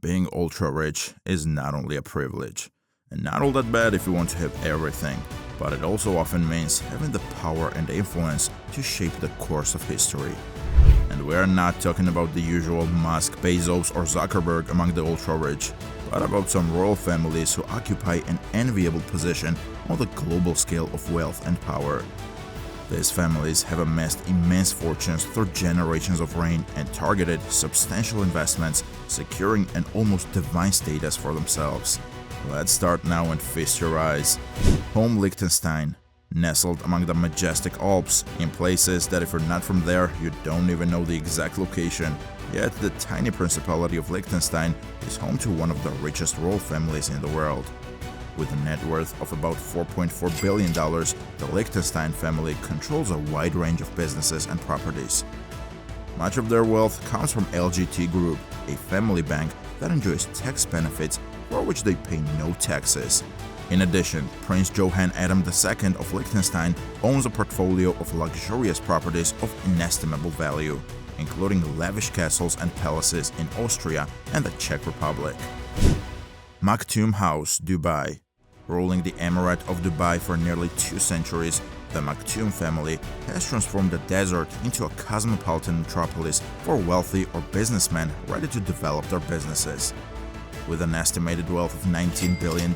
Being ultra-rich is not only a privilege, and not all that bad if you want to have everything, but it also often means having the power and influence to shape the course of history. And we are not talking about the usual Musks, Bezos or Zuckerberg among the ultra-rich, but about some royal families who occupy an enviable position on the global scale of wealth and power. These families have amassed immense fortunes through generations of reign and targeted substantial investments, securing an almost divine status for themselves. Let's start now and feast your eyes. Home Liechtenstein, nestled among the majestic Alps, in places that if you're not from there, you don't even know the exact location. Yet the tiny principality of Liechtenstein is home to one of the richest royal families in the world. With a net worth of about $4.4 billion, the Liechtenstein family controls a wide range of businesses and properties. Much of their wealth comes from LGT Group, a family bank that enjoys tax benefits for which they pay no taxes. In addition, Prince Johann Adam II of Liechtenstein owns a portfolio of luxurious properties of inestimable value, including lavish castles and palaces in Austria and the Czech Republic. Maktoum House, Dubai. Ruling the Emirate of Dubai for nearly 2 centuries, the Maktoum family has transformed the desert into a cosmopolitan metropolis for wealthy or businessmen ready to develop their businesses. With an estimated wealth of $19 billion,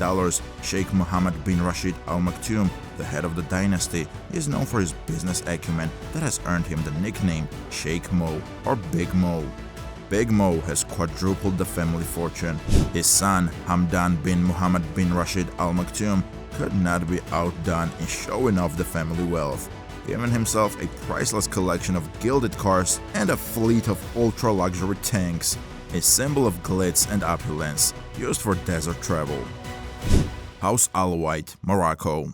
Sheikh Mohammed bin Rashid Al Maktoum, the head of the dynasty, is known for his business acumen that has earned him the nickname Sheikh Mo or Big Mo. Big Mo has quadrupled the family fortune. His son, Hamdan bin Mohammed bin Rashid Al Maktoum, could not be outdone in showing off the family wealth, giving himself a priceless collection of gilded cars and a fleet of ultra-luxury tanks, a symbol of glitz and opulence, used for desert travel. House Alawite, Morocco.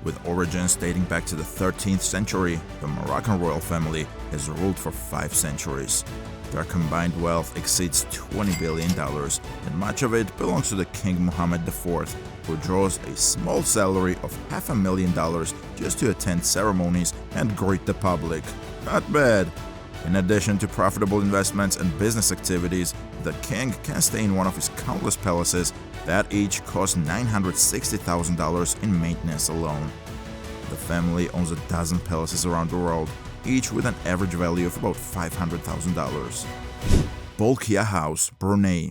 With origins dating back to the 13th century, the Moroccan royal family has ruled for 5 centuries. Their combined wealth exceeds $20 billion, and much of it belongs to the King Mohammed IV, who draws a small salary of $500,000 just to attend ceremonies and greet the public. Not bad. In addition to profitable investments and business activities, the king can stay in one of his countless palaces that each cost $960,000 in maintenance alone. The family owns a dozen palaces around the world, each with an average value of about $500,000. Bolkiah House, Brunei.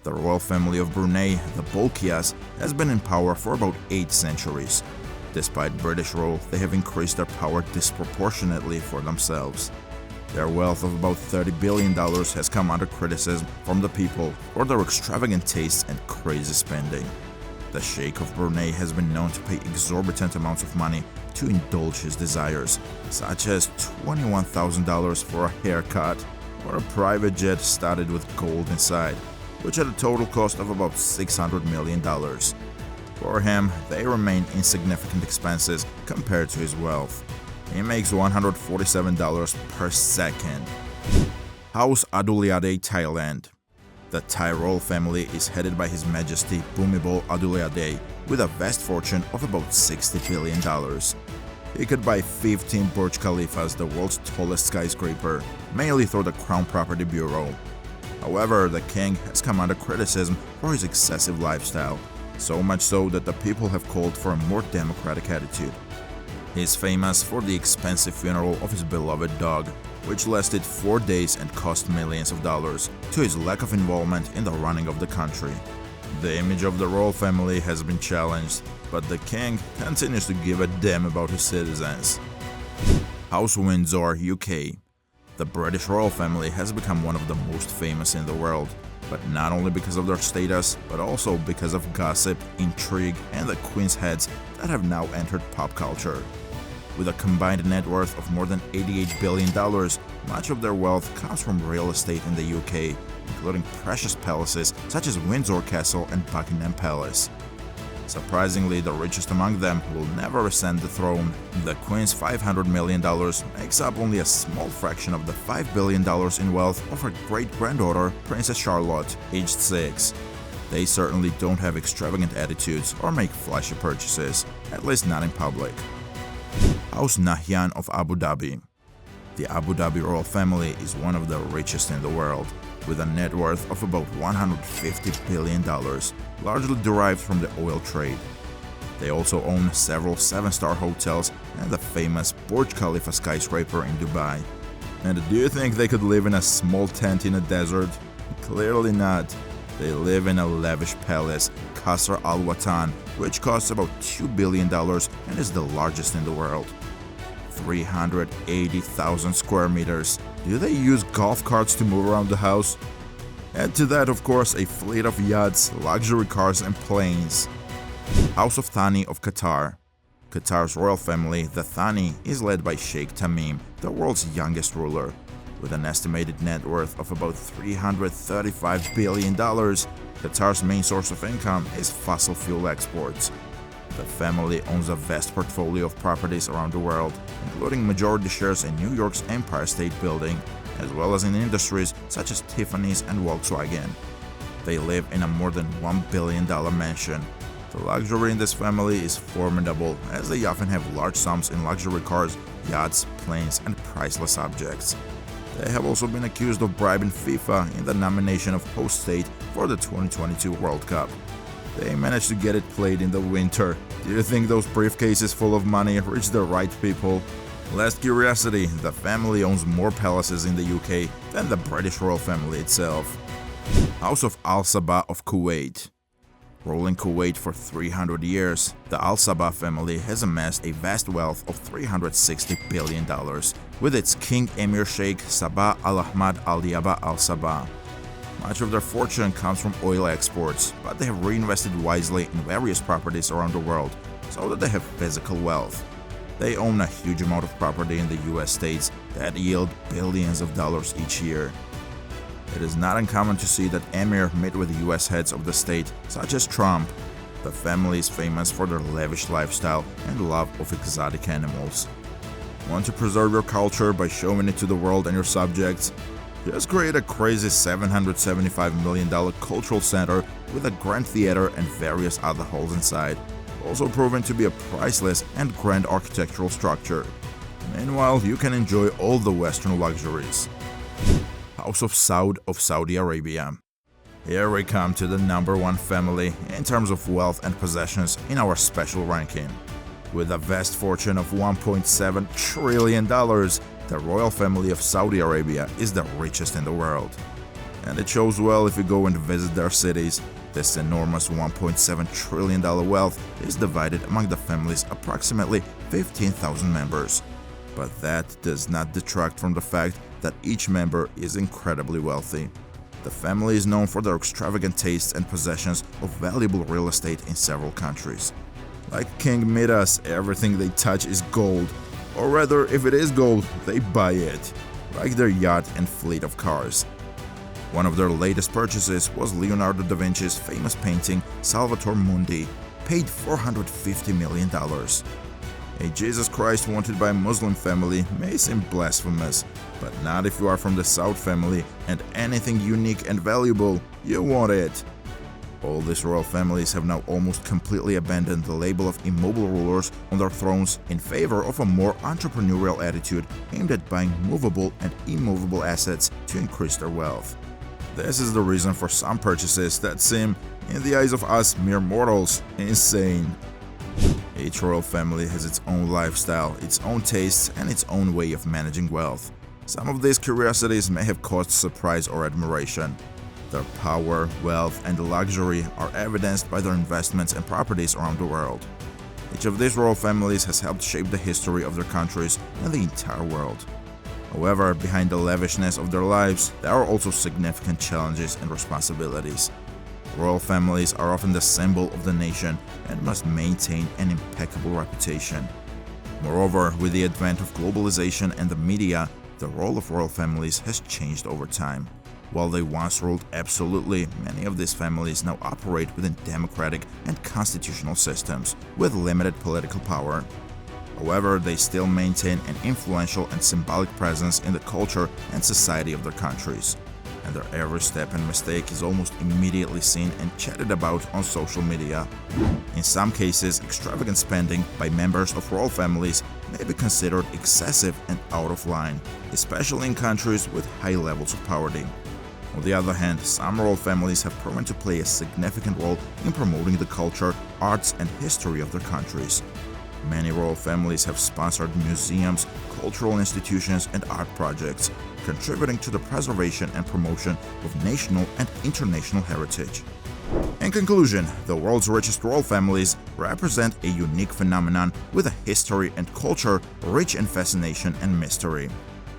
The royal family of Brunei, the Bolkiahs, has been in power for about 8 centuries. Despite British rule, they have increased their power disproportionately for themselves. Their wealth of about $30 billion has come under criticism from the people for their extravagant tastes and crazy spending. The Sheikh of Brunei has been known to pay exorbitant amounts of money to indulge his desires, such as $21,000 for a haircut or a private jet studded with gold inside, which had a total cost of about $600 million. For him, they remain insignificant expenses compared to his wealth. He makes $147 per second. House Adulyadej, Thailand. The Thai royal family is headed by His Majesty Bhumibol Adulyadej with a vast fortune of about $60 billion. He could buy 15 Burj Khalifas, the world's tallest skyscraper, mainly through the Crown Property Bureau. However, the king has come under criticism for his excessive lifestyle, so much so that the people have called for a more democratic attitude. He is famous for the expensive funeral of his beloved dog, which lasted 4 days and cost millions of dollars, to his lack of involvement in the running of the country. The image of the royal family has been challenged, but the king continues to give a damn about his citizens. House Windsor, UK. The British royal family has become one of the most famous in the world, but not only because of their status, but also because of gossip, intrigue, and the Queen's heads that have now entered pop culture. With a combined net worth of more than $88 billion, much of their wealth comes from real estate in the UK, including precious palaces such as Windsor Castle and Buckingham Palace. Surprisingly, the richest among them will never ascend the throne. The Queen's $500 million makes up only a small fraction of the $5 billion in wealth of her great-granddaughter, Princess Charlotte, aged 6. They certainly don't have extravagant attitudes or make flashy purchases, at least not in public. House Nahyan of Abu Dhabi. The Abu Dhabi royal family is one of the richest in the world. with a net worth of about $150 billion, largely derived from the oil trade. They also own several 7-star hotels and the famous Burj Khalifa skyscraper in Dubai. And do you think they could live in a small tent in a desert? Clearly not. They live in a lavish palace, Qasr Al Watan, which costs about $2 billion and is the largest in the world. 380,000 square meters. Do they use golf carts to move around the house? Add to that, of course, a fleet of yachts, luxury cars and planes. House of Thani of Qatar. Qatar's royal family, the Thani, is led by Sheikh Tamim, the world's youngest ruler. With an estimated net worth of about $335 billion, Qatar's main source of income is fossil fuel exports. The family owns a vast portfolio of properties around the world, including majority shares in New York's Empire State Building, as well as in industries such as Tiffany's and Volkswagen. They live in a more than $1 billion mansion. The luxury in this family is formidable, as they often have large sums in luxury cars, yachts, planes, and priceless objects. They have also been accused of bribing FIFA in the nomination of host state for the 2022 World Cup. They managed to get it played in the winter. Do you think those briefcases full of money reach the right people? Last curiosity, the family owns more palaces in the UK than the British royal family itself. House of Al Sabah of Kuwait. Ruling Kuwait for 300 years, the Al Sabah family has amassed a vast wealth of $360 billion, with its King Emir Sheikh Sabah Al Ahmad Al Yaba Al Sabah. Much of their fortune comes from oil exports, but they have reinvested wisely in various properties around the world, so that they have physical wealth. They own a huge amount of property in the US states that yield billions of dollars each year. It is not uncommon to see that Emir meet with US heads of the state, such as Trump. The family is famous for their lavish lifestyle and love of exotic animals. Want to preserve your culture by showing it to the world and your subjects? Just create a crazy $775 million cultural center with a grand theater and various other halls inside, also proven to be a priceless and grand architectural structure. Meanwhile, you can enjoy all the Western luxuries. House of Saud of Saudi Arabia. Here we come to the number one family in terms of wealth and possessions in our special ranking. With a vast fortune of $1.7 trillion, the royal family of Saudi Arabia is the richest in the world. And it shows well if you go and visit their cities. This enormous $1.7 trillion wealth is divided among the family's approximately 15,000 members. But that does not detract from the fact that each member is incredibly wealthy. The family is known for their extravagant tastes and possessions of valuable real estate in several countries. Like King Midas, everything they touch is gold. Or rather, if it is gold, they buy it. Like their yacht and fleet of cars. One of their latest purchases was Leonardo da Vinci's famous painting Salvator Mundi, paid $450 million. A Jesus Christ wanted by a Muslim family may seem blasphemous, but not if you are from the Saud family and anything unique and valuable, you want it. All these royal families have now almost completely abandoned the label of immobile rulers on their thrones in favor of a more entrepreneurial attitude aimed at buying movable and immovable assets to increase their wealth. This is the reason for some purchases that seem, in the eyes of us mere mortals, insane. Each royal family has its own lifestyle, its own tastes, and its own way of managing wealth. Some of these curiosities may have caused surprise or admiration. Their power, wealth, and luxury are evidenced by their investments and properties around the world. Each of these royal families has helped shape the history of their countries and the entire world. However, behind the lavishness of their lives, there are also significant challenges and responsibilities. Royal families are often the symbol of the nation and must maintain an impeccable reputation. Moreover, with the advent of globalization and the media, the role of royal families has changed over time. While they once ruled absolutely, many of these families now operate within democratic and constitutional systems with limited political power. However, they still maintain an influential and symbolic presence in the culture and society of their countries, and their every step and mistake is almost immediately seen and chatted about on social media. In some cases, extravagant spending by members of royal families may be considered excessive and out of line, especially in countries with high levels of poverty. On the other hand, some royal families have proven to play a significant role in promoting the culture, arts, and history of their countries. Many royal families have sponsored museums, cultural institutions, and art projects, contributing to the preservation and promotion of national and international heritage. In conclusion, the world's richest royal families represent a unique phenomenon with a history and culture rich in fascination and mystery.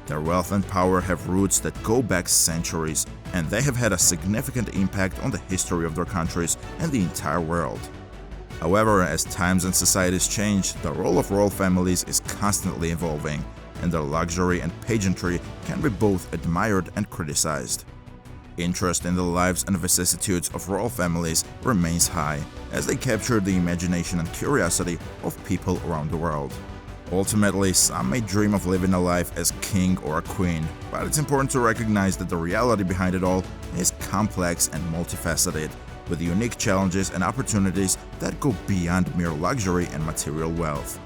Their wealth and power have roots that go back centuries, and they have had a significant impact on the history of their countries and the entire world. However, as times and societies change, the role of royal families is constantly evolving, and their luxury and pageantry can be both admired and criticized. Interest in the lives and vicissitudes of royal families remains high, as they capture the imagination and curiosity of people around the world. Ultimately, some may dream of living a life as king or a queen, but it's important to recognize that the reality behind it all is complex and multifaceted, with unique challenges and opportunities that go beyond mere luxury and material wealth.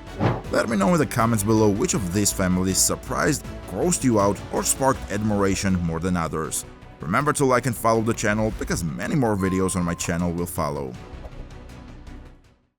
Let me know in the comments below which of these families surprised, grossed you out, or sparked admiration more than others. Remember to like and follow the channel because many more videos on my channel will follow.